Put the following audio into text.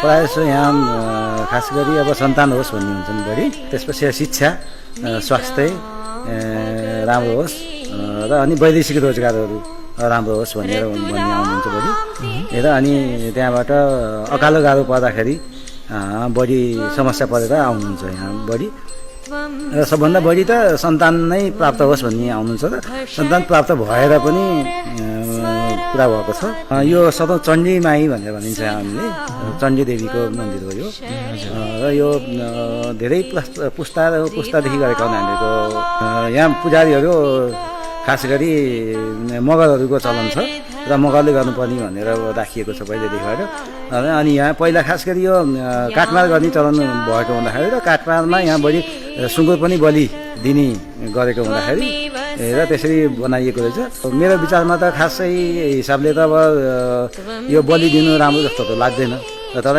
प्रायः जसो यहाँ खास गरी अब सन्तान होस् भन्ने हुन्छन् बढी, त्यसपछि शिक्षा स्वास्थ्य राम्रो होस् र अनि वैदेशिक रोजगारहरू राम्रो होस् भनेर भन्ने आउनुहुन्छ बढी र अनि त्यहाँबाट अकालो गाह्रो पर्दाखेरि बढी समस्या परेर आउनुहुन्छ यहाँ बढी र सबभन्दा बढी त सन्तान नै प्राप्त होस् भन्ने आउनुहुन्छ र सन्तान प्राप्त भएर पनि पुरा भएको छ। यो सदौ चण्डी माई भनेर भनिन्छ हामीले, चण्डी देवीको मन्दिर हो यो र यो धेरै पुस्तादेखि गरेको हामीहरूको यहाँ पुजारीहरू खास गरी मगरहरूको चलन छ र मगरले गर्नुपर्ने भनेर राखिएको छ पहिलेदेखिबाट। अनि यहाँ पहिला खास गरी यो काठमार गर्ने चलन भएको हुँदाखेरि र काठमारमा यहाँ बढी सुँगुर पनि बलि दिने गरेको हुँदाखेरि र त्यसरी बनाइएको रहेछ। मेरो विचारमा त खासै हिसाबले त अब यो बलि दिनु राम्रो जस्तो त लाग्दैन।